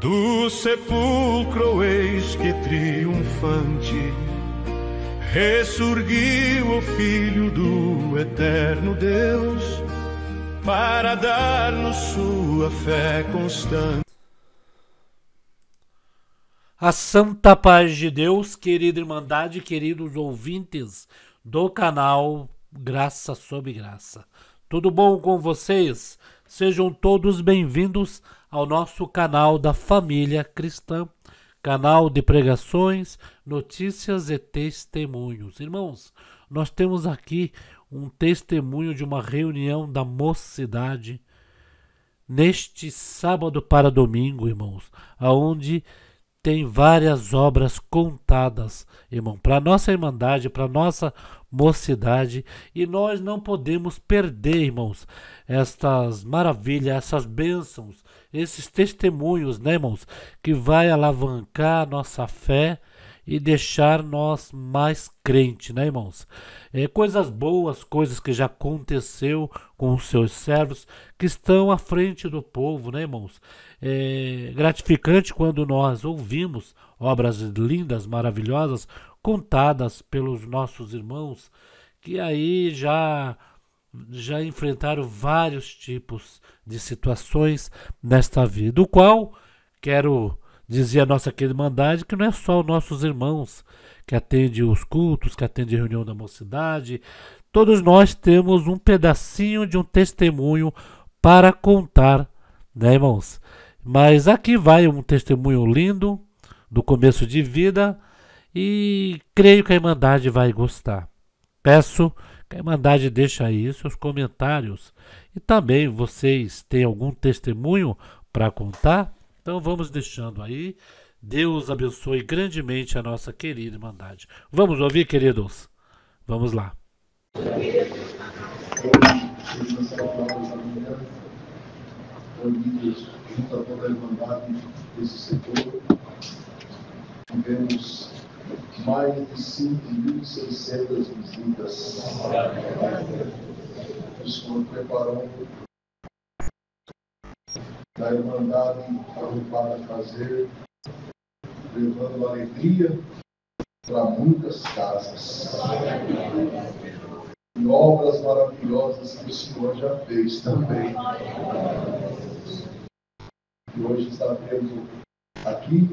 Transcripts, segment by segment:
Do sepulcro eis que triunfante ressurgiu o Filho do eterno Deus para dar-nos sua fé constante. A santa paz de Deus, querida Irmandade, queridos ouvintes do canal Graça sobre Graça. Tudo bom com vocês? Sejam todos bem-vindos ao nosso canal da Família Cristã, canal de pregações, notícias e testemunhos. Irmãos, nós temos aqui um testemunho de uma reunião da mocidade neste sábado para domingo, irmãos, aonde tem várias obras contadas, irmão, para nossa irmandade, para nossa mocidade, e nós não podemos perder, irmãos, estas maravilhas, essas bênçãos, esses testemunhos, né, irmãos, que vai alavancar a nossa fé e deixar nós mais crentes, né, irmãos? Coisas boas, coisas que já aconteceu com os seus servos que estão à frente do povo, né, irmãos? É gratificante quando nós ouvimos obras lindas, maravilhosas, contadas pelos nossos irmãos que aí já enfrentaram vários tipos de situações nesta vida, o qual quero dizer a nossa querida Irmandade que não é só os nossos irmãos que atendem os cultos, que atendem a reunião da mocidade. Todos nós temos um pedacinho de um testemunho para contar, né, irmãos? Mas aqui vai um testemunho lindo do começo de vida e creio que a Irmandade vai gostar. Peço que a Irmandade deixe aí seus comentários e também vocês têm algum testemunho para contar? Então vamos deixando aí. Deus abençoe grandemente a nossa querida Irmandade. Vamos ouvir, queridos? Vamos lá. Junto a toda a Irmandade desse setor, tivemos mais de 5.600 visitas. O Senhor preparou da Irmandade para fazer, levando alegria para muitas casas. E obras maravilhosas que o Senhor já fez também. E hoje está tendo aqui,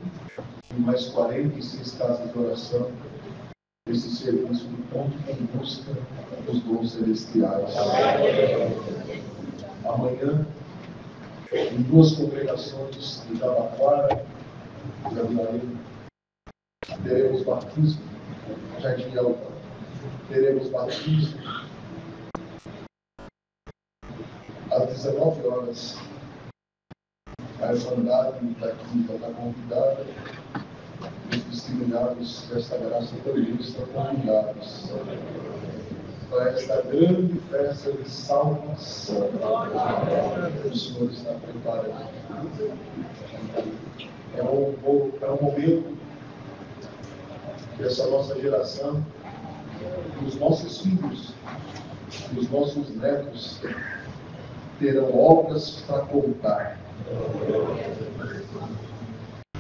em mais 46 casas de oração, esse serviço do ponto de busca dos dons celestiais. Amanhã, em 2 congregações de Jabaquara e Jabiaí, teremos batismo, Jardim Alta, teremos batismo às 19 horas. A Irmandade daqui já está convidada, os testemunhados desta graça também estão convidados para esta grande festa de salvação que o Senhor está preparando. É um momento que essa nossa geração, os nossos filhos, os nossos netos terão obras para contar.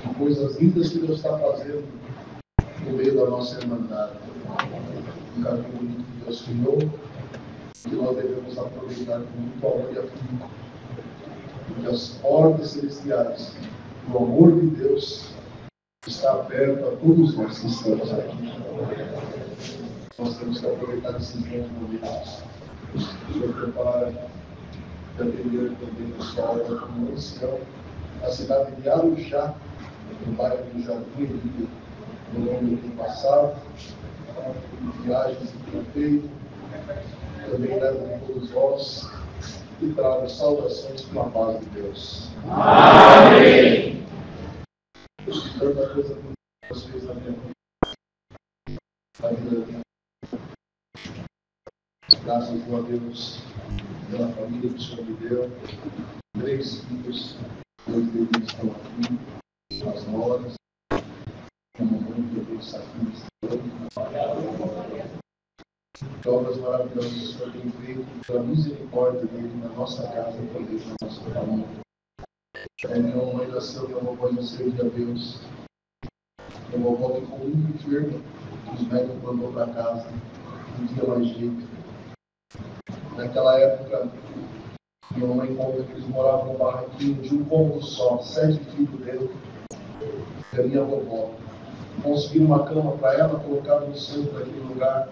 Que coisas lindas que Deus está fazendo no meio da nossa Irmandade. Um caminho bonito que Deus criou, que nós devemos aproveitar com muito amor e afinco. Porque as portas celestiais, o amor de Deus, está aberto a todos nós que estamos aqui. Nós temos que aproveitar esses bons momentos. O Senhor prepara de atender também o sol como ancião, na cidade de Arujá, no bairro do Jardim Emílio, no ano do passado, viagens que tenho feito, também levo com todos vós e trago saudações com a paz de Deus. Amém! Tanta coisa que Deus fez na minha vida. Graças a Deus pela família que o Senhor me deu, 3 filhos, 2 deles estão aqui, as noras, uma mãe que eu tenho sacrifício. Obras maravilhosas que o Senhor tem feito, pela misericórdia dele na nossa casa e também na nossa família. Minha mãe nasceu, minha vovó não servia a Deus. Minha vovó ficou muito enferma, os médicos mandou para casa, não tinha mais jeito. Naquela época, minha mãe conta que eles moravam num barraquinho de um cômodo só, 7 filhos dentro, e a minha vovó. Conseguiram uma cama para ela, colocaram no centro daquele lugar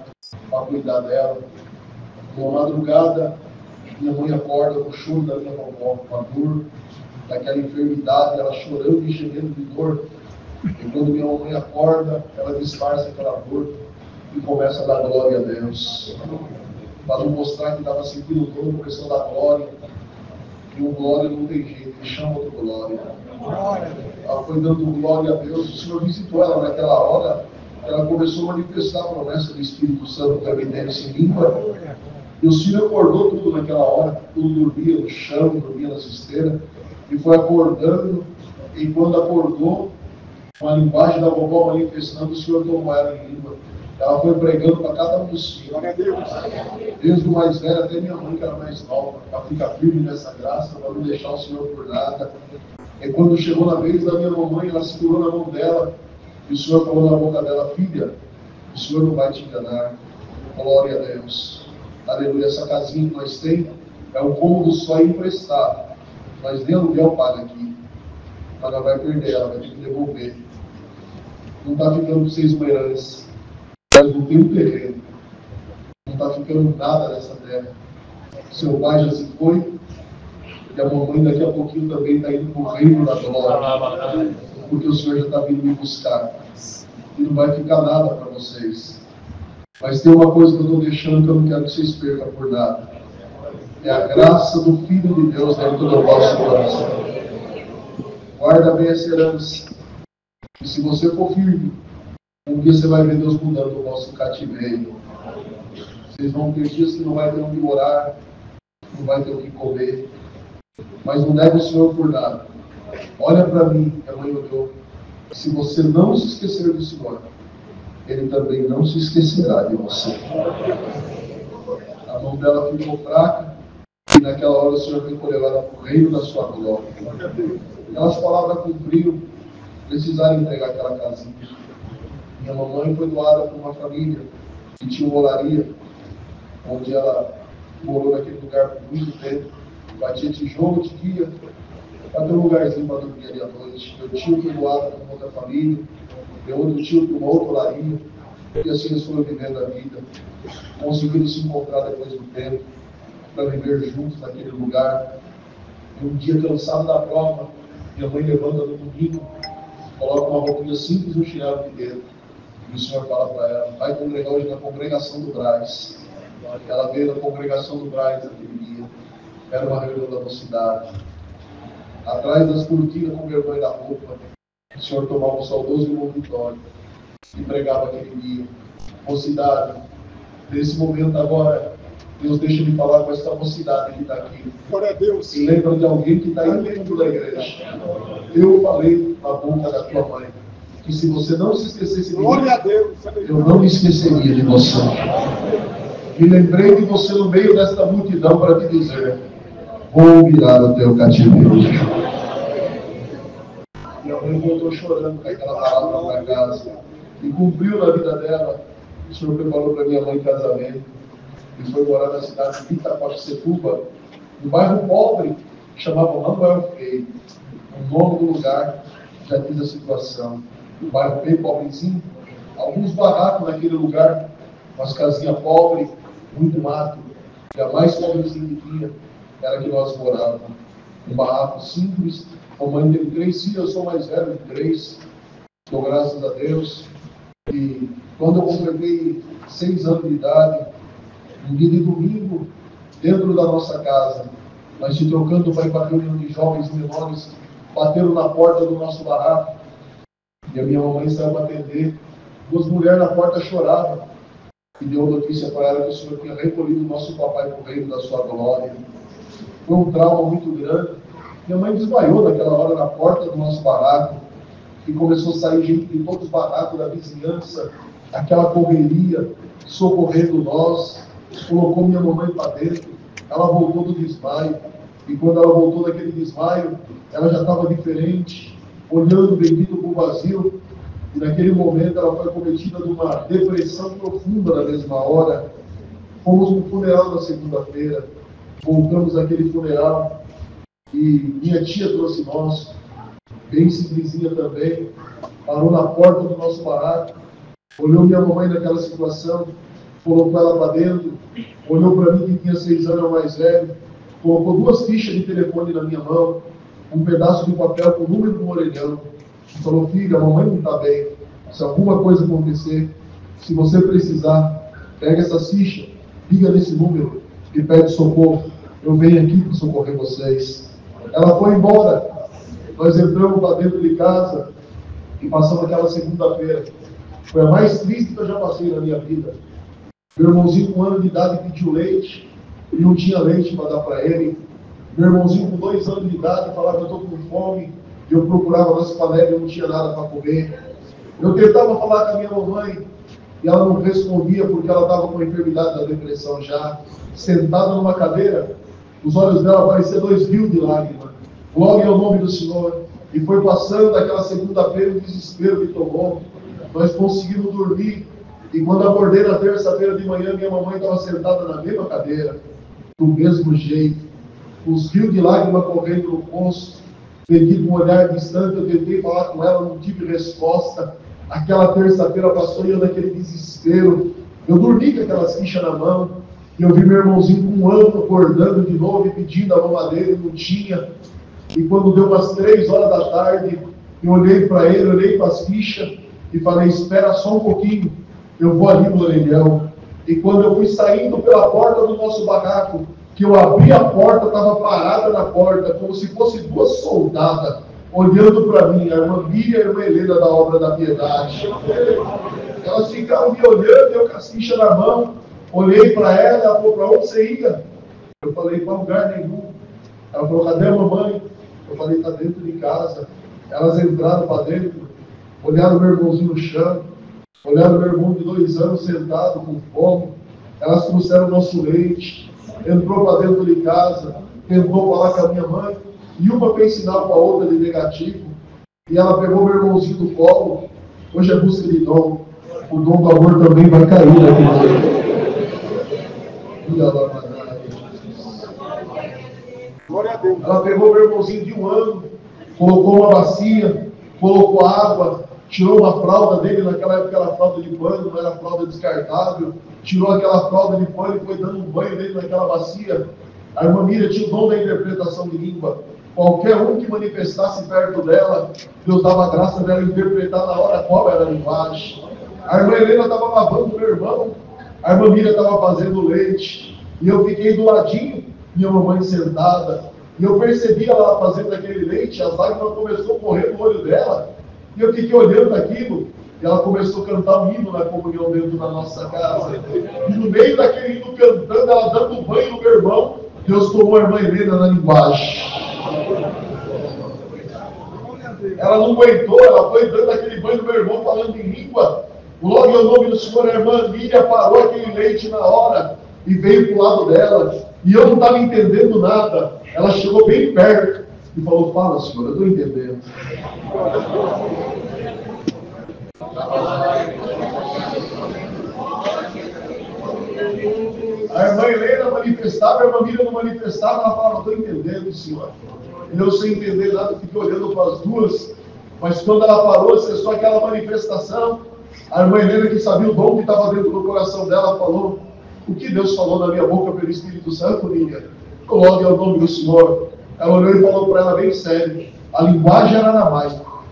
para cuidar dela. Numa madrugada, minha mãe acorda com o choro da minha vovó, com a dor daquela enfermidade, ela chorando e gemendo de dor. E quando minha mãe acorda, ela disfarça aquela dor e começa a dar glória a Deus. Para não mostrar que estava sentindo dor, começou a dar glória. E o glória não tem jeito, ele chama de glória. Ela foi dando glória a Deus. O Senhor visitou ela naquela hora. Ela começou a manifestar a promessa do Espírito Santo da evidência em língua. E o Senhor acordou tudo naquela hora. Tudo dormia no chão, dormia nas esteiras. E foi acordando. E quando acordou, com a linguagem da vovó manifestando, o Senhor tomou ela em língua. Ela foi pregando para cada um dos filhos. Desde o mais velho até minha mãe, que era mais nova, para ficar firme nessa graça, para não deixar o Senhor por nada. E quando chegou na vez da minha mamãe, ela segurou na mão dela, e o Senhor falou na boca dela: filha, o Senhor não vai te enganar. Glória a Deus. Aleluia. Essa casinha que nós temos é um cômodo só emprestado. Nós nem aluguel paga aqui. Mas ela vai perder, ela vai ter que devolver. Não está ficando para vocês uma herança. Mas não tem um terreno. Não está ficando nada nessa terra. Seu pai já se foi. E a mamãe daqui a pouquinho também está indo para o reino da glória. Porque o Senhor já está vindo me buscar. E não vai ficar nada para vocês. Mas tem uma coisa que eu estou deixando que eu não quero que vocês percam por nada. É a graça do Filho de Deus dentro do vosso coração. Guarda bem essa herança. E se você for firme, um dia você vai ver Deus mudando o vosso cativeiro. Vocês vão ter dias que não vai ter onde morar, não vai ter o que comer. Mas não nega o Senhor por nada. Olha para mim, a mãe olhou. Se você não se esquecer do Senhor, Ele também não se esquecerá de você. A mão dela ficou fraca, e naquela hora o Senhor recolheu ela para o reino da sua glória. Aquelas palavras cumpriram, precisaram entregar aquela casinha. Minha mamãe foi doada por uma família que tinha uma olaria, onde ela morou naquele lugar por muito tempo, batia tijolo de dia, para ter um lugarzinho para dormir ali à noite. Meu tio foi doado por uma outra família, meu outro tio por uma outra olaria, e assim eles foram vivendo a vida, conseguiram se encontrar depois do tempo, para viver juntos naquele lugar. E um dia, cansado da prova, minha mãe levanta no domingo, coloca uma roupinha simples e um chinelo aqui dentro. E o Senhor fala para ela: vai congregar hoje na congregação do Braz. Ela veio na congregação do Braz naquele dia. Era uma reunião da mocidade. Atrás das cortinas, com vergonha da roupa, o Senhor tomava um saudoso irmão Vitório e pregava aquele dia. Mocidade, nesse momento agora, Deus deixa me falar com essa mocidade que está aqui. Glória a Deus. E lembra de alguém que está aí dentro da igreja. Eu falei na boca da tua mãe que se você não se esquecesse de mim, Glória a Deus. eu não me esqueceria de você. Me lembrei de você no meio desta multidão para te dizer: vou virar o teu cativeiro. Minha mãe voltou chorando com aquela palavra para casa e cumpriu na vida dela. O Senhor preparou para minha mãe casamento e foi morar na cidade de Itaquaquecetuba, um bairro pobre que chamava Manuel Freire. O nome do lugar já diz a situação. Um bairro bem pobrezinho, alguns barracos naquele lugar, umas casinhas pobres, muito mato. E a mais pobrezinha que tinha era que nós morávamos. Um barraco simples. A mãe teve 3 filhos, eu sou mais velho de 3. Dou graças a Deus. E quando eu completei 6 anos de idade, um dia de domingo, dentro da nossa casa, nós se trocando para ir para a reunião de jovens menores, bateram na porta do nosso barraco. E a minha mamãe saiu para atender. 2 mulheres na porta choravam. E deu notícia para ela que o Senhor tinha recolhido o nosso papai para o reino da sua glória. Foi um trauma muito grande. Minha mãe desmaiou naquela hora na porta do nosso barraco. E começou a sair gente de todos os barracos da vizinhança. Aquela correria, socorrendo nós. Colocou minha mamãe para dentro. Ela voltou do desmaio. E quando ela voltou daquele desmaio, ela já estava diferente, olhando bendito para o vazio. E naquele momento ela foi cometida de uma depressão profunda na mesma hora. Fomos para o funeral na segunda-feira, voltamos daquele funeral e minha tia trouxe nós, bem simplesinha também, parou na porta do nosso barraco, olhou minha mamãe naquela situação, colocou ela para dentro, olhou para mim que tinha 6 anos mais velho, colocou 2 fichas de telefone na minha mão, um pedaço de papel com o número do orelhão, e falou: filha, a mamãe não está bem, se alguma coisa acontecer, se você precisar, pega essa ficha, liga nesse número e pede socorro, eu venho aqui para socorrer vocês. Ela foi embora, nós entramos para dentro de casa e passamos aquela segunda-feira. Foi a mais triste que eu já passei na minha vida. Meu irmãozinho com 1 ano de idade pediu leite e não tinha leite para dar para ele. Meu irmãozinho com 2 anos de idade falava: eu estou com fome, e eu procurava nas panelas e não tinha nada para comer. Eu tentava falar com a minha mamãe e ela não respondia porque ela estava com a enfermidade da depressão já, sentada numa cadeira, os olhos dela pareciam 2 rios de lágrimas. Glória ao nome do Senhor. E foi passando aquela segunda-feira, o desespero que tomou. Nós conseguimos dormir. E quando acordei na terça-feira de manhã, minha mamãe estava sentada na mesma cadeira, do mesmo jeito, com os rios de lágrimas correndo no rosto. Pedi um olhar distante, eu tentei falar com ela, não tive resposta. Aquela terça-feira passou e eu naquele desespero. Eu dormi com aquelas fichas na mão. E eu vi meu irmãozinho com 1 ano acordando de novo e pedindo a mamadeira e não tinha. E quando deu umas 3 horas da tarde, eu olhei para ele, olhei para as fichas e falei: espera só um pouquinho, eu vou ali no orelhão. E quando eu fui saindo pela porta do nosso barraco, que eu abri a porta, estava parada na porta, como se fosse 2 soldadas, olhando para mim, a irmã Miriam e a irmã Helena da Obra da Piedade. Elas ficaram me olhando, eu com as fichas na mão, olhei para ela, ela falou: para onde você ia? Eu falei: para lugar nenhum. Ela falou: cadê a mamãe? Eu falei: está dentro de casa. Elas entraram para dentro, olharam meu irmãozinho no chão, olharam meu irmão de 2 anos sentado com fome. Elas trouxeram nosso leite, entrou para dentro de casa, tentou falar com a minha mãe, e uma fez sinal para a outra de negativo, e ela pegou meu irmãozinho do colo. Hoje é busca de dom, o dom do amor também vai cair aqui dentro. Ela pegou meu irmãozinho de 1 ano, colocou uma bacia, colocou água, tirou uma fralda dele, naquela época era fralda de pano, não era fralda descartável, tirou aquela fralda de pano e foi dando um banho dele naquela bacia. A irmã Miriam tinha o dom da interpretação de língua. Qualquer um que manifestasse perto dela, Deus dava a graça dela interpretar na hora qual era a linguagem. A irmã Helena estava lavando meu irmão, a irmã Miriam estava fazendo leite, e eu fiquei do ladinho, minha mamãe sentada, e eu percebi ela fazendo aquele leite, as lágrimas começaram a correr no olho dela, e eu fiquei olhando aquilo, e ela começou a cantar um hino na comunhão dentro da nossa casa. E no meio daquele hino cantando, ela dando um banho no meu irmão, Deus tomou a irmã Helena na linguagem. Ela não aguentou, ela foi dando aquele banho no meu irmão falando em língua. Glória ao nome do Senhor. A irmã Miriam parou aquele leite na hora e veio para o lado dela. E eu não estava entendendo nada. Ela chegou bem perto e falou: fala, Senhor, eu estou entendendo. A irmã Helena manifestava, a irmã Miriam não manifestava, ela falava: estou entendendo, Senhor. E eu sem entender nada, fiquei olhando para as duas, mas quando ela parou, cessou aquela manifestação, a irmã Helena, que sabia o dom que estava dentro do coração dela, falou: o que Deus falou na minha boca pelo Espírito Santo, Miriam? Glória ao nome do Senhor. Ela olhou e falou para ela bem sério: a linguagem era aramaico.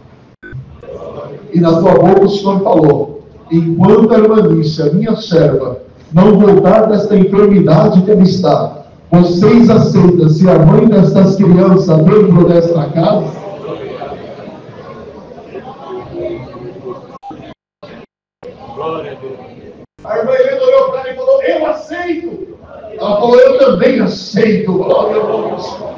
E na tua boca o Senhor falou: enquanto a irmã Nícia, minha serva, não voltar desta enfermidade que ela está, vocês aceitam ser a mãe destas crianças dentro desta casa? A irmã Helena olhou para ela e falou: eu aceito. Ela falou: eu também aceito. Glória ao nome do Senhor.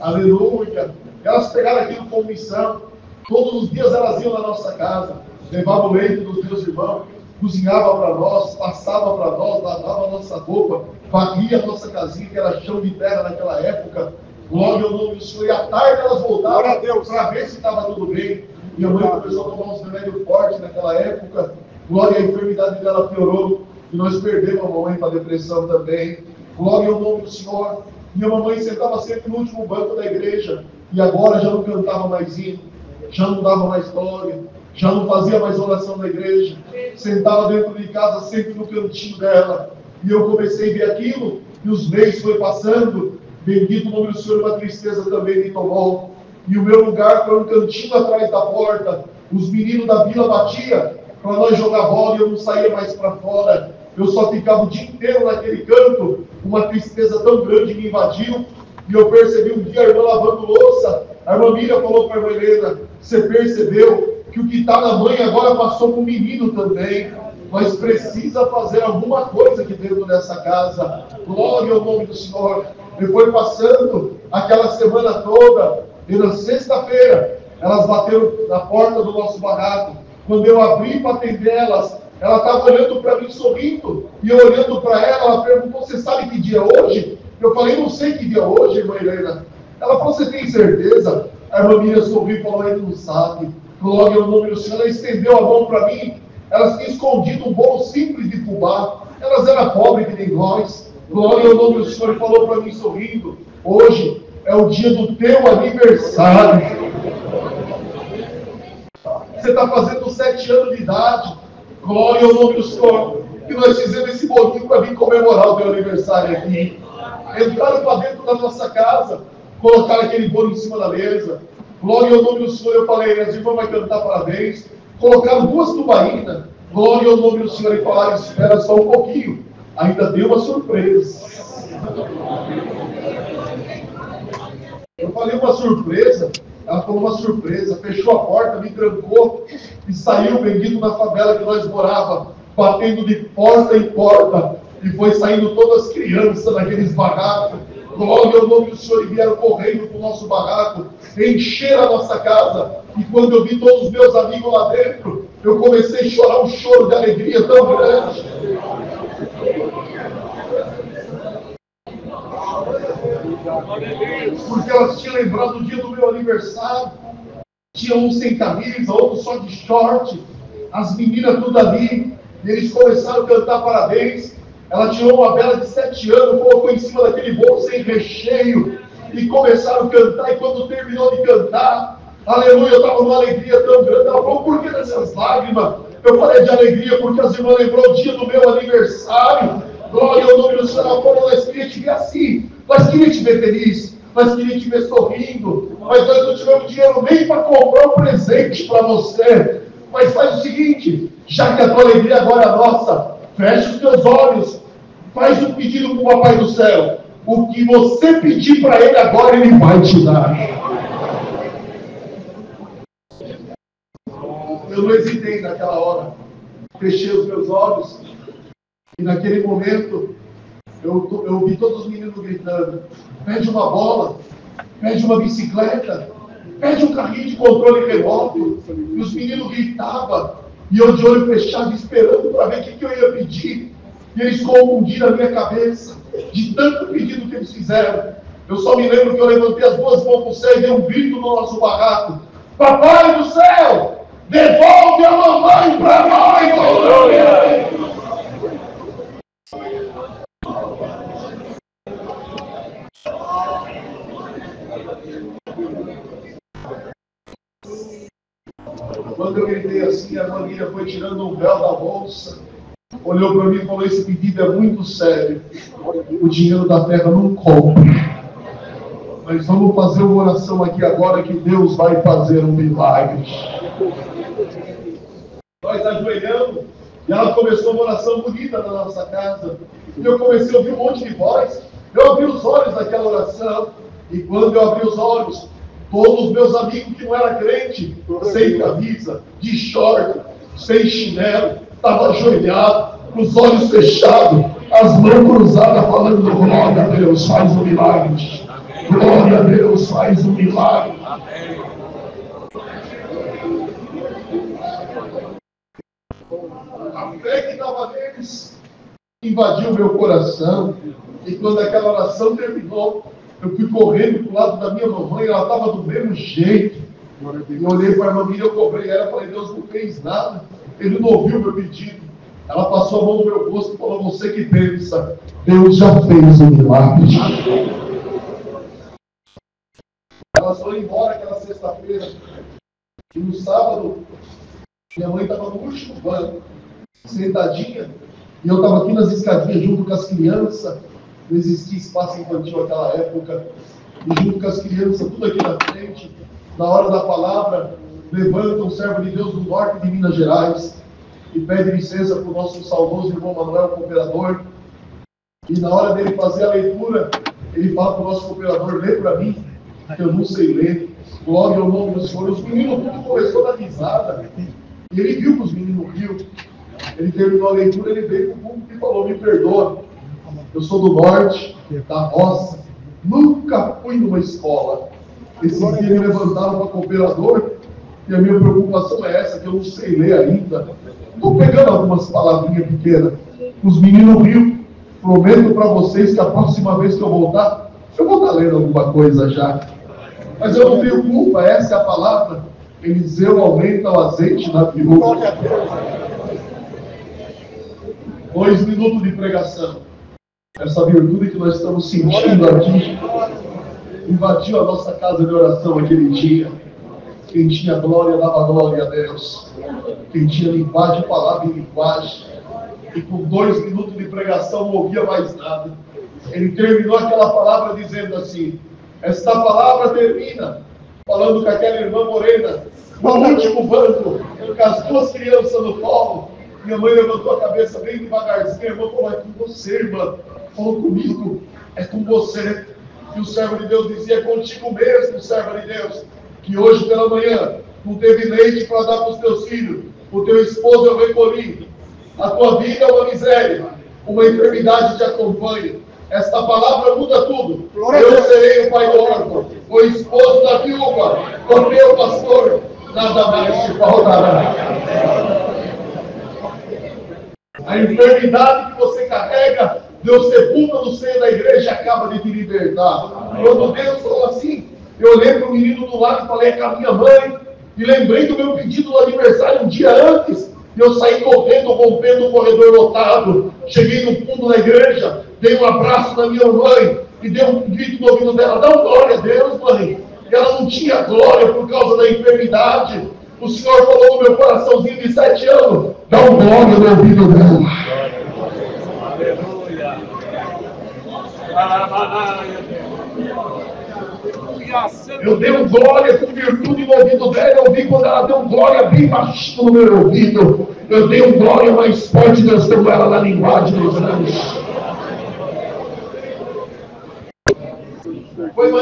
Aleluia. Elas pegaram aquilo como missão. Todos os dias elas iam na nossa casa, levavam o leite dos meus irmãos, cozinhava para nós, passava para nós, lavava a nossa roupa, varria a nossa casinha, que era chão de terra naquela época, Glória ao nome do Senhor. E à tarde elas voltaram para ver se estava tudo bem. Minha mãe começou a tomar uns remédios fortes naquela época. Glória, a enfermidade dela piorou. E nós perdemos a mamãe para a depressão também. Glória ao nome do Senhor. Minha mamãe sentava sempre no último banco da igreja. E agora já não cantava mais hino. Já não dava mais glória. Já não fazia mais oração na igreja. Sentava dentro de casa, sempre no cantinho dela. E eu comecei a ver aquilo. E os meses foi passando. Bendito o nome do Senhor, uma tristeza também me tomou. E o meu lugar foi um cantinho atrás da porta. Os meninos da vila batiam para nós jogar bola e eu não saía mais para fora. Eu só ficava o dia inteiro naquele canto. Uma tristeza tão grande me invadiu. E eu percebi um dia a irmã lavando louça. A irmã Miriam falou para a irmã Helena: você percebeu que o que está na mãe agora passou para o menino também? Nós precisamos fazer alguma coisa aqui dentro dessa casa. Glória ao nome do Senhor. E foi passando aquela semana toda. E na sexta-feira, elas bateram na porta do nosso barraco. Quando eu abri para atender elas, ela estava olhando para mim sorrindo. E eu olhando para ela, ela perguntou: você sabe que dia é hoje? Eu falei: não sei que dia é hoje, irmã Helena. Ela falou: você tem certeza? A irmã Miriam sorriu e falou: ele não sabe. Glória ao nome do Senhor. Ela estendeu a mão para mim. Elas tinham escondido um bolo simples de fubá. Elas eram pobres que nem nós. Glória ao nome do Senhor. E falou para mim sorrindo: hoje é o dia do teu aniversário. Você está fazendo 7 anos de idade. Glória ao nome do Senhor. E nós fizemos esse bolinho para vir comemorar o teu aniversário aqui. Entraram para dentro da nossa casa, colocaram aquele bolo em cima da mesa. Glória ao nome do Senhor. Eu falei: as irmãs vão cantar parabéns. Colocaram 2 tubaínas. Glória ao nome do Senhor. E falaram: espera só um pouquinho. Ainda deu uma surpresa. Eu falei: uma surpresa? Ela falou: uma surpresa. Fechou a porta, me trancou e saiu, bendito, na favela que nós morávamos, batendo de porta em porta. E foi saindo todas as crianças naqueles barracos. Glória ao nome do Senhor. E vieram correndo para o nosso barraco, encheram a nossa casa. E quando eu vi todos os meus amigos lá dentro, eu comecei a chorar um choro de alegria tão grande. Porque elas tinham lembrado do dia do meu aniversário. Tinha um sem camisa, outro só de short. As meninas tudo ali. E eles começaram a cantar parabéns. Ela tirou uma vela de 7 anos, colocou em cima daquele bolo sem recheio. E começaram a cantar. E quando terminou de cantar, aleluia, eu estava numa alegria tão grande. Ela falou: por que dessas lágrimas? Eu falei: de alegria porque as irmãs lembrou o dia do meu aniversário. Glória ao nome do Senhor. Ela falou: nós queríamos te ver assim. Nós queríamos te ver feliz. Nós queríamos te ver sorrindo. Mas nós não tivemos dinheiro nem para comprar um presente para você. Mas faz o seguinte: já que a tua alegria agora é nossa, fecha os teus olhos. Faz um pedido para o Papai do Céu. O que você pedir para Ele agora, Ele vai te dar. Eu não hesitei naquela hora. Fechei os meus olhos. E naquele momento, eu vi todos os meninos gritando: pede uma bola, pede uma bicicleta, pede um carrinho de controle remoto. E os meninos gritavam. E eu de olho fechado, esperando para ver o que eu ia pedir. E eles confundiram a minha cabeça de tanto pedido que eles fizeram. Eu só me lembro que eu levantei as 2 mãos para o céu e dei um grito no nosso barraco: Papai do céu, devolve a mamãe para nós! Aleluia! Quando eu gritei assim, a família foi tirando um véu da bolsa, olhou para mim e falou: esse pedido é muito sério. O dinheiro da terra não compra. Mas vamos fazer uma oração aqui agora que Deus vai fazer um milagre. Nós ajoelhamos e ela começou uma oração bonita na nossa casa. E eu comecei a ouvir um monte de voz. Eu abri os olhos naquela oração. E quando eu abri os olhos, todos os meus amigos que não eram crente, sem camisa, de short, sem chinelo, estavam ajoelhados, com os olhos fechados, as mãos cruzadas, falando: glória a Deus, faz um milagre. Glória a Deus, faz um milagre. A fé que estava neles invadiu meu coração. E quando aquela oração terminou, Eu fui correndo pro lado da minha mamãe, ela estava do mesmo jeito. Eu olhei para a irmã Miriam, eu cobrei ela, falei, Deus não fez nada. Ele não ouviu o meu pedido. Ela passou a mão no meu rosto e falou, você que pensa, Deus já fez um milagre. Ela foi embora aquela sexta-feira. E no sábado, minha mãe estava no último banco, sentadinha, e eu estava aqui nas escadinhas junto com as crianças. Não existia espaço infantil naquela época. E junto com as crianças, tudo aqui na frente. Na hora da palavra, levanta um servo de Deus do norte de Minas Gerais e pede licença para o nosso saudoso irmão Manuel, cooperador. E na hora dele fazer a leitura, ele fala para o nosso cooperador, lê para mim, que eu não sei ler. Glória ao nome do Senhor. Os meninos tudo começou a dar risada. E ele viu que os meninos riam. Ele terminou a leitura, ele veio para o público e falou, me perdoa. Eu sou do norte, da roça. Nunca fui numa escola. Esses dias me levantaram para cooperador. E a minha preocupação é essa, que eu não sei ler ainda. Estou pegando algumas palavrinhas pequenas. Os meninos riam. Prometo para vocês que a próxima vez que eu voltar, eu vou estar lendo alguma coisa já. Mas eu não tenho culpa, essa é a palavra. Eliseu aumenta o azeite na viúva. 2 minutos de pregação. Essa virtude que nós estamos sentindo aqui invadiu a nossa casa de oração aquele dia. Quem tinha glória dava glória a Deus. Quem tinha linguagem falava em linguagem. E com 2 minutos de pregação não ouvia mais nada. Ele terminou aquela palavra dizendo assim, esta palavra termina falando com aquela irmã morena no último banco, com as 2 crianças no colo. Minha mãe levantou a cabeça bem devagarzinho. A irmã falou, é com você, irmã. Falou comigo, é com você. E o servo de Deus dizia, é contigo mesmo, servo de Deus. Que hoje pela manhã não teve leite para dar para os teus filhos. O teu esposo eu recolhi. A tua vida é uma miséria. Uma enfermidade te acompanha. Esta palavra muda tudo. Eu serei o pai do órfão, o esposo da viúva, o meu pastor. Nada mais te faltará. A enfermidade que você carrega, Deus sepulta no seio da igreja e acaba de te libertar. Quando Deus falou assim, eu olhei para o menino do lado e falei, é com a minha mãe. E lembrei do meu pedido do aniversário um dia antes. E eu saí correndo, rompendo o corredor lotado. Cheguei no fundo da igreja, dei um abraço na minha mãe e dei um grito no ouvido dela, dá glória a Deus, mãe. Ela não tinha glória por causa da enfermidade. O Senhor falou no meu coraçãozinho de 7 anos, dá um glória no ouvido dela. Eu dei um glória com virtude no ouvido dela. Eu ouvi quando ela deu um glória bem baixinho no meu ouvido. Eu dei um glória mais forte, dançando ela na linguagem dos anjos. Foi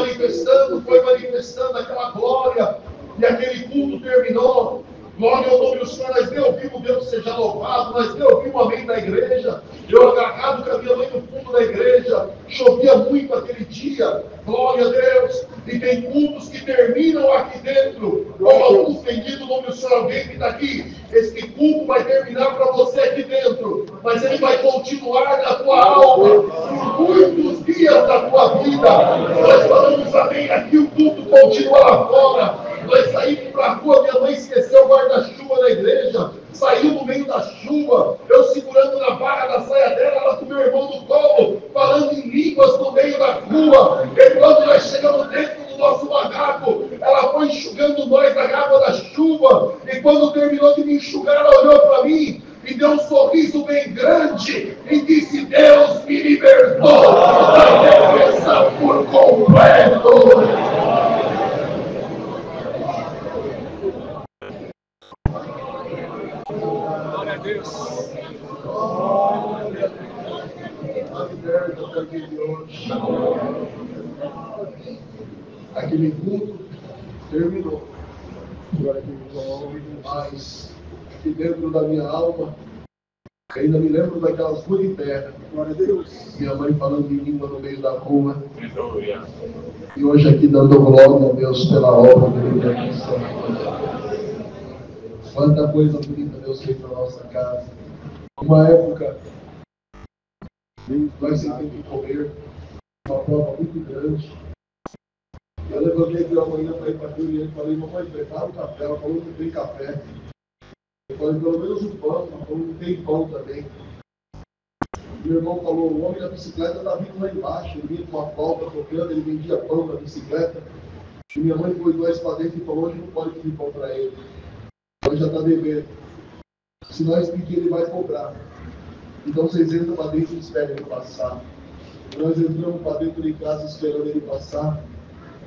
manifestando aquela glória. E aquele culto terminou. Glória ao nome do Senhor. Nós nem ouvimos Deus seja louvado. Nós nem ouvimos amém da igreja. Eu agarrado com a minha mãe no fundo da igreja. Chovia muito aquele dia. Glória a Deus. E tem cultos que terminam aqui dentro. Como alguns têm dito o nome do Senhor. Alguém que está aqui. Esse culto vai terminar para você aqui dentro. Mas ele vai continuar na tua alma. Por muitos dias da tua vida. Nós falamos amém aqui. O culto continua lá fora. Nós saímos para a rua, minha mãe esqueceu o guarda-chuva na igreja, saiu no meio da chuva, eu segurando na barra da saia dela, ela com meu irmão no colo, falando em línguas no meio da rua, e quando nós chegamos dentro do nosso barraco, ela foi enxugando nós da água da chuva, e quando terminou de me enxugar, ela olhou para mim, e deu um sorriso bem grande, e disse, Deus me libertou da depressão por completo. Aquele culto terminou. Mas que dentro da minha alma, ainda me lembro daquelas ruas de terra. Minha mãe falando em língua no meio da rua. E hoje aqui dando glória a Deus pela obra do redempção. Quanta coisa bonita Deus fez na nossa casa. Uma época, nós sem ter que comer, uma prova muito grande. Eu levantei pela manhã para ir para a reunião e falei, mamãe, prepara o café. Ela falou que não tem café. Eu falei, pelo menos um pão. Ela falou que não tem pão também. Meu irmão falou, o homem da bicicleta está vindo lá embaixo. Ele vinha com uma pauta tocando, ele vendia pão na bicicleta. E minha mãe foi nós para dentro e falou, hoje não pode pedir pão para ele. Ele já está devendo. Se nós pedir, ele vai cobrar. Então vocês entram para dentro e esperam ele passar. Nós entramos para dentro de casa esperando ele passar.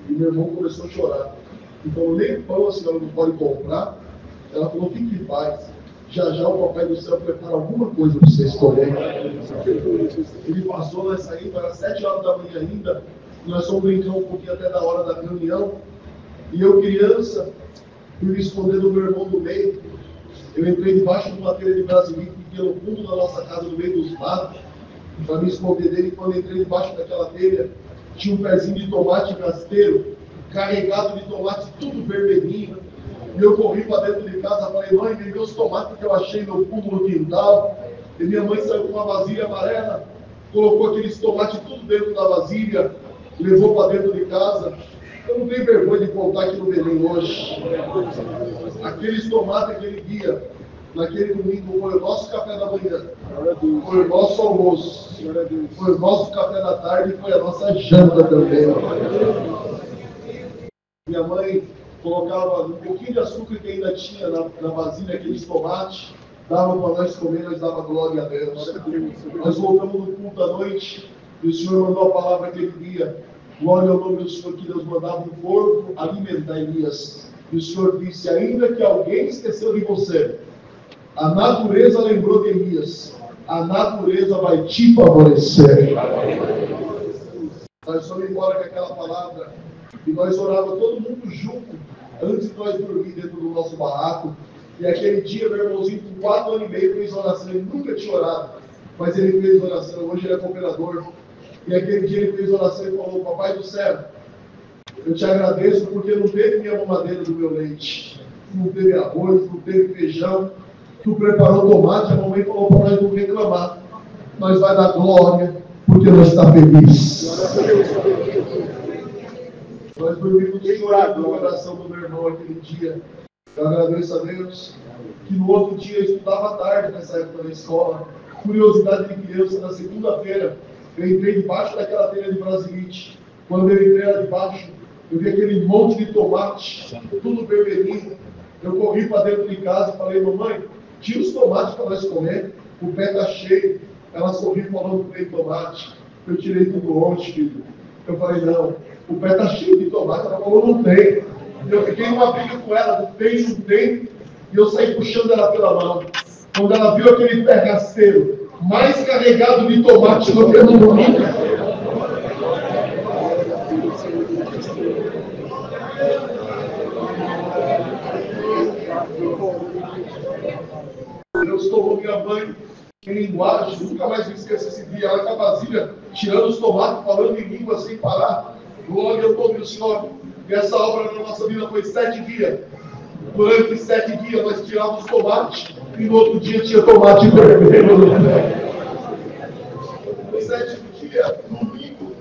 E meu irmão começou a chorar. Então, nem pão a senhora não pode comprar. Ela falou, fique em paz. Já já o Papai do Céu prepara alguma coisa para vocês comerem. Ele passou, nós saímos, era 7 horas da manhã ainda. Nós fomos brincar um pouquinho até da hora da reunião. E eu, criança, fui me esconder do meu irmão do meio. Eu entrei debaixo de uma telha de brasilite que tinha no fundo da nossa casa, no meio dos matos, para me esconder dele. E quando entrei debaixo daquela telha, tinha um pezinho de tomate rasteiro, carregado de tomate, tudo vermelhinho. E eu corri para dentro de casa, falei, mãe, me deu os tomates que eu achei no fundo do quintal. E minha mãe saiu com uma vasilha amarela, colocou aqueles tomates tudo dentro da vasilha, levou para dentro de casa. Eu não tenho vergonha de contar aqui no Belém hoje. Aqueles tomates aquele dia, naquele domingo, foi o nosso café da manhã, foi o nosso almoço, foi o nosso café da tarde e foi a nossa janta também. Minha mãe colocava um pouquinho de açúcar que ainda tinha na vasilha, aqueles tomates, dava para nós comer, nós dava glória a Deus. Nós voltamos no culto à noite e o Senhor mandou a palavra aquele dia. Glória ao nome do Senhor, que Deus mandava um corpo alimentar Elias. E o Senhor disse, ainda que alguém esqueceu de você, a natureza lembrou de Elias. A natureza vai te favorecer. Nós fomos embora com aquela palavra e nós orávamos todo mundo junto, antes de nós dormir dentro do nosso barraco. E aquele dia, meu irmãozinho, com 4 anos e meio, fez oração. Ele nunca tinha orado, mas ele fez oração. Hoje ele é cooperador. E aquele dia ele fez oração e falou, Papai do Céu, eu te agradeço porque não teve minha mamadeira do meu leite. Não teve arroz, não teve feijão. Tu preparou tomate, a mamãe falou para nós não reclamar. Nós vai dar glória, porque nós está feliz. Nós dormimos chorando no coração do meu irmão aquele dia. Eu agradeço a Deus que no outro dia eu estudava tarde nessa época na escola. Curiosidade de criança, na segunda-feira, eu entrei debaixo daquela telha de brasilite. Quando eu entrei lá debaixo, eu vi aquele monte de tomate, tudo vermelhinho. Eu corri para dentro de casa e falei, mamãe, tira os tomates para nós comer, o pé está cheio. Ela sorriu falando que tem tomate. Eu tirei tudo ontem, filho. Eu falei, não, o pé está cheio de tomate. Ela falou, não tem. Eu fiquei numa briga com ela, não tem, não tem. E eu saí puxando ela pela mão. Quando ela viu aquele pé rasteiro, mais carregado de tomate do que no domingo. Deus tomou minha mãe em linguagem, nunca mais me esqueço esse dia, ela com a vasilha, tirando os tomates, falando em língua sem parar. Glória ao nome do Senhor. E essa obra na nossa vida foi 7 dias. Durante 7 dias nós tirávamos tomate e no outro dia tinha tomate vermelho no pé. No 7º dia, domingo,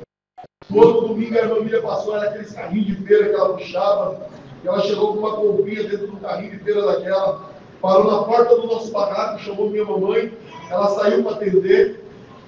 no outro domingo a irmã passou, era aqueles carrinhos de feira que ela puxava, e ela chegou com uma comprinha dentro do carrinho de feira daquela, parou na porta do nosso barraco, chamou minha mamãe, ela saiu para atender,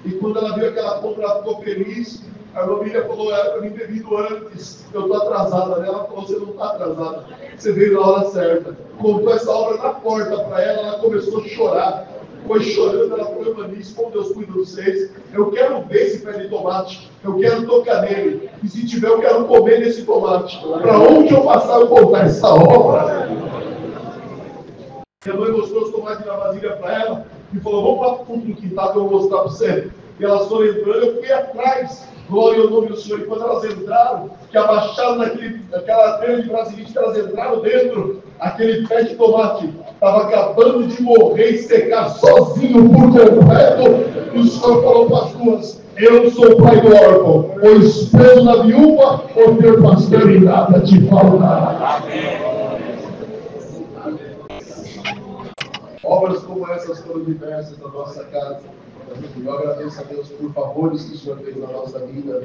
e quando ela viu aquela compra, ela ficou feliz. A irmã falou, era para mim ter vindo antes, eu estou atrasada, né? Ela falou, você não está atrasada, você veio na hora certa. Contou essa obra na porta para ela, ela começou a chorar, foi chorando, ela falou, Eunice, como Deus cuida de vocês, eu quero ver esse pé de tomate, eu quero tocar nele, e se tiver eu quero comer nesse tomate, para onde eu passar eu contar essa obra. Minha mãe mostrou os tomates na vasilha para ela, e falou, vamos lá para o fundo do quintal que eu vou mostrar para você. E elas foram entrando, eu fui atrás. Glória ao nome do Senhor. E quando elas entraram, que abaixaram naquela telha de brasilite, que elas entraram dentro, aquele pé de tomate estava acabando de morrer e secar sozinho por completo. E o Senhor falou para as duas, eu sou o pai do órfão, o esposo da viúva, o teu pastor e nada te faltará. Obras como essas foram diversas na nossa casa. Eu agradeço a Deus por favores que o Senhor fez na nossa vida,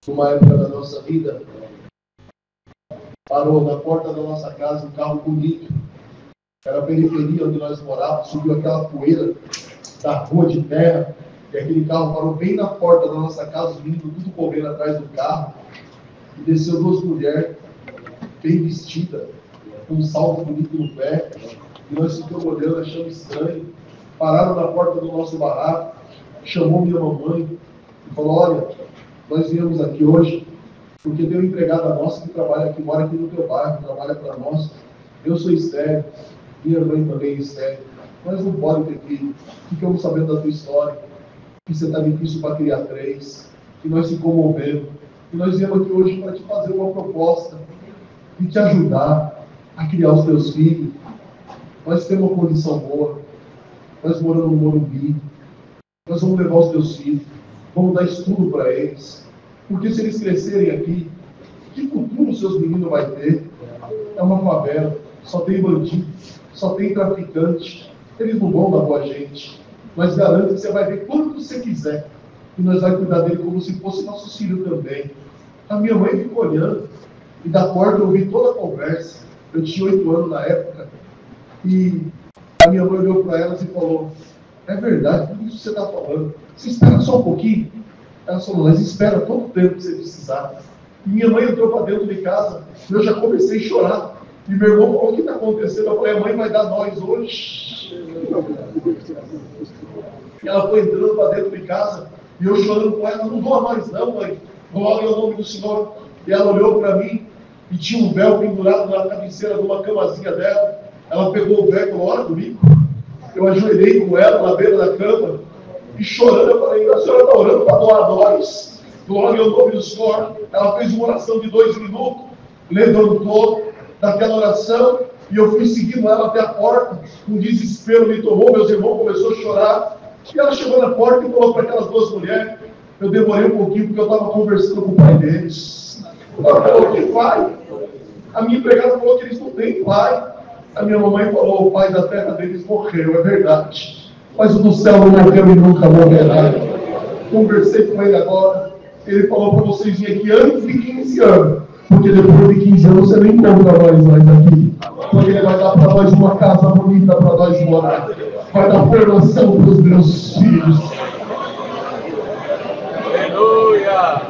numa época da nossa vida parou na porta da nossa casa um carro bonito. Era a periferia onde nós morávamos, subiu aquela poeira da rua de terra, e aquele carro parou bem na porta da nossa casa, os meninos tudo correndo atrás do carro, e desceu duas mulheres, bem vestidas, com um salto bonito no pé, e nós ficamos olhando, achando estranho, pararam na porta do nosso barraco, chamou minha mamãe, e falou: olha, nós viemos aqui hoje, porque tem uma empregada nossa que trabalha aqui, mora aqui no teu bairro, trabalha para nós, eu sou estéril, minha mãe também é estéril, nós não podemos ter filho, ficamos sabendo da tua história, que você está difícil para criar 3, que nós se comovemos, e nós viemos aqui hoje para te fazer uma proposta, de te ajudar a criar os teus filhos. Nós temos uma condição boa, nós moramos no Morumbi, nós vamos levar os teus filhos, vamos dar estudo para eles, porque se eles crescerem aqui, que futuro os seus meninos vai ter? É uma favela, só tem bandido, só tem traficante, eles não vão dar boa gente, mas garanto que você vai ver quanto você quiser, e nós vamos cuidar dele como se fosse nosso filho também. A minha mãe ficou olhando, e da porta eu ouvi toda a conversa, eu tinha 8 anos na época, e a minha mãe olhou para elas e falou: é verdade, tudo isso que você está falando, você espera só um pouquinho? Ela falou: mas espera todo o tempo que você precisar. E minha mãe entrou para dentro de casa, e eu já comecei a chorar, e meu irmão falou: o que está acontecendo? Eu falei: a mãe vai dar nós hoje. E ela foi entrando para dentro de casa, e eu chorando com ela: não dou mais não, mãe, glória ao nome do Senhor. E ela olhou para mim, e tinha um véu pendurado na cabeceira de uma camazinha dela. Ela pegou o véu e falou: ora comigo. Eu ajoelhei com ela na beira da cama, e chorando, eu falei: a senhora está orando para doar nós, glória ao nome do Senhor. Ela fez uma oração de 2 minutos, levantou daquela oração, e eu fui seguindo ela até a porta. Um desespero me tomou, meus irmãos começaram a chorar, e ela chegou na porta e falou para aquelas 2 mulheres. Eu demorei um pouquinho, porque eu estava conversando com o pai deles. Ela falou: que pai? A minha empregada falou que eles não têm pai. A minha mamãe falou: o pai da terra deles morreu, é verdade, mas o do céu não morreu e nunca morrerá. Conversei com ele agora, ele falou para vocês virem aqui antes de 15 anos, porque depois de 15 anos você não encontra mais aqui, porque ele vai dar para nós uma casa bonita para nós morar, vai dar formação para os meus filhos. Aleluia!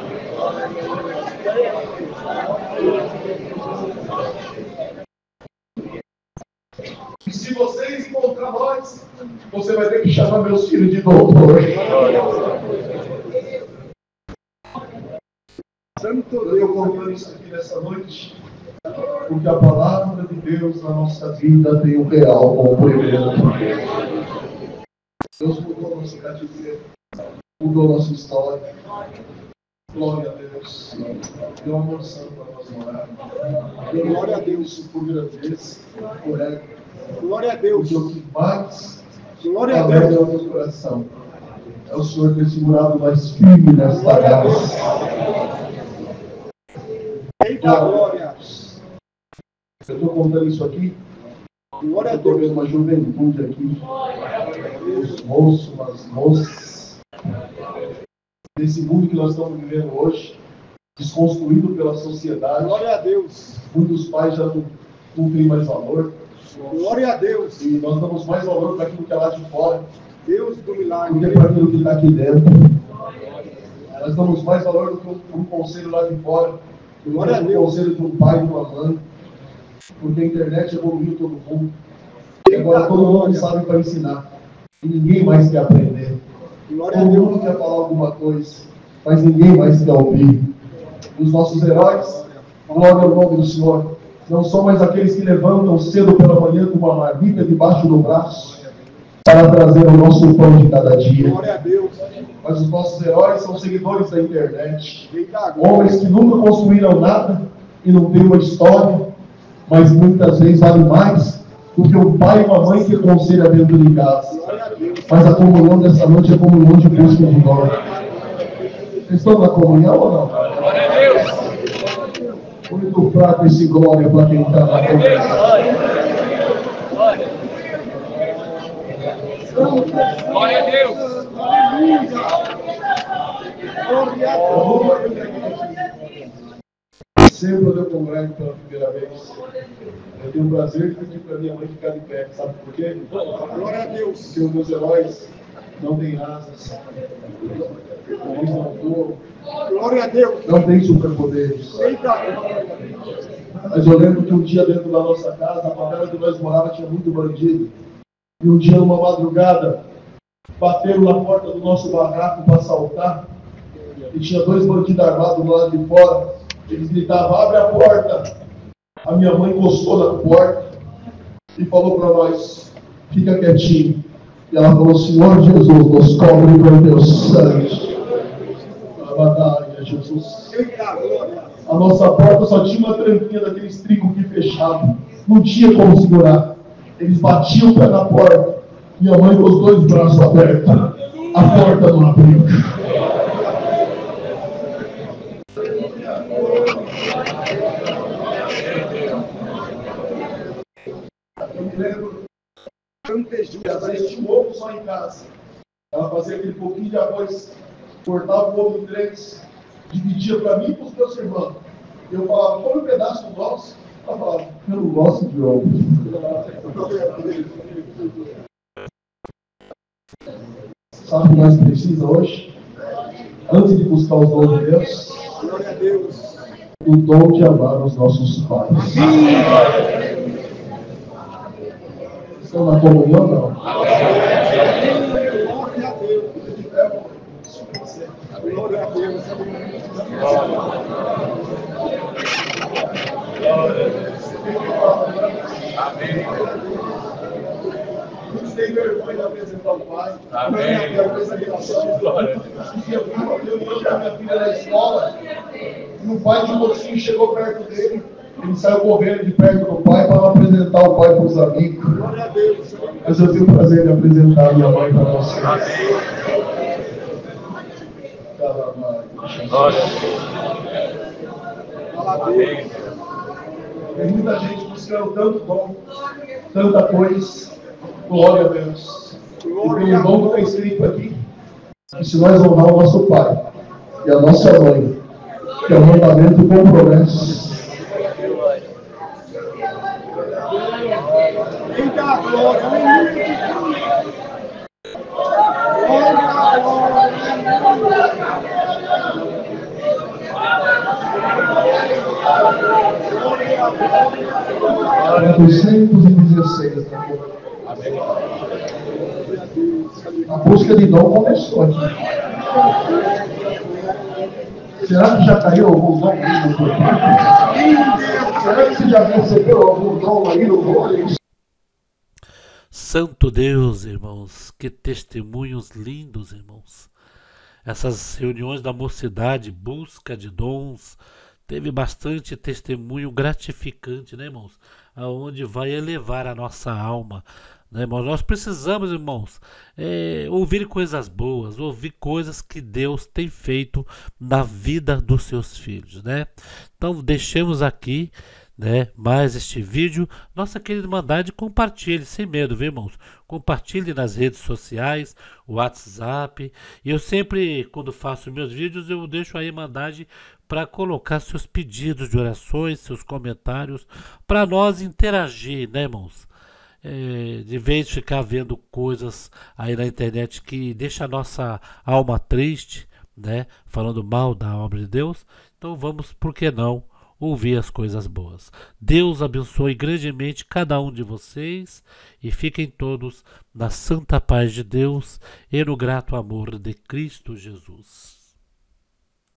E se vocês encontrar nós, você vai ter que chamar meus filhos de doutor. Eu estou contando isso aqui nessa noite, porque a palavra de Deus na nossa vida tem um real complemento. Deus mudou nosso cativeiro, mudou nossa história. Glória a Deus. Deu uma moção para nós morar. Glória a Deus por grandeza, por ela. Glória a Deus. Porque o que mais alegra o meu coração é o Senhor ter segurado mais firme nesta graça. Eita glória! Eu estou contando isso aqui. Glória a Deus. Eu estou vendo uma juventude aqui. Os moços, as moças. Nesse mundo que nós estamos vivendo hoje, desconstruído pela sociedade. Glória a Deus. Muitos pais já não têm mais valor. Glória a Deus. E nós damos mais valor para aquilo que é lá de fora. Deus do milagre. Do que para aquilo que está aqui dentro. Nós damos mais valor do que um conselho lá de fora. Glória a Deus. Um conselho de um pai e de uma mãe. Porque a internet evoluiu todo mundo. E agora todo mundo sabe para ensinar. E ninguém mais quer aprender. Todo mundo quer falar alguma coisa, mas ninguém mais quer ouvir. Os nossos heróis, glória ao nome do Senhor, não são mais aqueles que levantam cedo pela manhã com uma marmita debaixo do braço para trazer o nosso pão de cada dia. Glória a Deus. Mas os nossos heróis são seguidores da internet. Homens que nunca construíram nada e não têm uma história, mas muitas vezes vale mais do que um pai e uma mãe que aconselha dentro de casa. Mas a comunhão dessa noite é comunhão de busca de glória. Vocês estão na comunhão ou não? Glória a Deus! Muito fraco esse glória para quem está na comunhão. Glória a Deus! Sempre eu congrego pela primeira vez. tenho o prazer de pedir para minha mãe ficar de pé. Sabe por quê? Glória a Deus. Porque os meus heróis não têm asas, eles não voam. Glória a Deus. Não têm superpoderes. Mas eu lembro que um dia dentro da nossa casa, a favela que nós morávamos tinha muito bandido. E um dia, numa madrugada, bateram na porta do nosso barraco para assaltar. E tinha 2 bandidos armados do lado de fora. Eles gritavam, abre a porta. A minha mãe encostou na porta e falou para nós, fica quietinho. E ela falou, Senhor Jesus, nos cobre com o teu sangue. A batalha, Jesus. A nossa porta só tinha uma tranquinha daqueles tricos que fechavam. Não tinha como segurar. Eles batiam o pé na porta. Minha mãe com os 2 braços abertos. A porta não abriu. Eu me lembro, às vezes tinha um ovo só em casa. Ela fazia aquele pouquinho de arroz, cortava o ovo em 3, dividia para mim e para os meus irmãos. Eu falava, come um pedaço do nosso. Ela falava, eu não gosto de ovo. Sabe o que nós precisamos hoje? Antes de buscar os dons de Deus, o dom de amar os nossos pais. Estão na comunhão, não? Glória a Deus. Amém. Muitos têm vergonha de apresentar o pai. Amém. Eu vi a minha filha na escola e o pai de um mocinho chegou perto dele. Ele saiu correndo de perto do pai para apresentar o pai para os amigos. Mas eu tenho o prazer de apresentar a minha mãe para vocês. Amém. Tem muita gente buscando tanto dom, tanta coisa. Glória a Deus. E tem um dom que está escrito aqui, que se nós honrar o nosso pai e a nossa mãe, que é o mandamento com promessas. Eita, glória! É 216. A busca de dom começou aqui. Será que já caiu algum dom aí no corpo? Será que você já recebeu algum dom aí no corpo? Santo Deus, irmãos, que testemunhos lindos, irmãos. Essas reuniões da mocidade, busca de dons, teve bastante testemunho gratificante, né, irmãos? Aonde vai elevar a nossa alma, né, irmãos? Nós precisamos, irmãos, ouvir coisas boas, ouvir coisas que Deus tem feito na vida dos seus filhos, né? Então, deixemos aqui, né, mais este vídeo. Nossa querida Irmandade, compartilhe sem medo, viu, irmãos? Compartilhe nas redes sociais, o WhatsApp. E eu sempre, quando faço meus vídeos, eu deixo a Irmandade para colocar seus pedidos de orações, seus comentários, para nós interagir, né, irmãos? De vez de ficar vendo coisas aí na internet que deixa a nossa alma triste, né, falando mal da obra de Deus, então vamos, por que não, ouvir as coisas boas. Deus abençoe grandemente cada um de vocês e fiquem todos na santa paz de Deus e no grato amor de Cristo Jesus.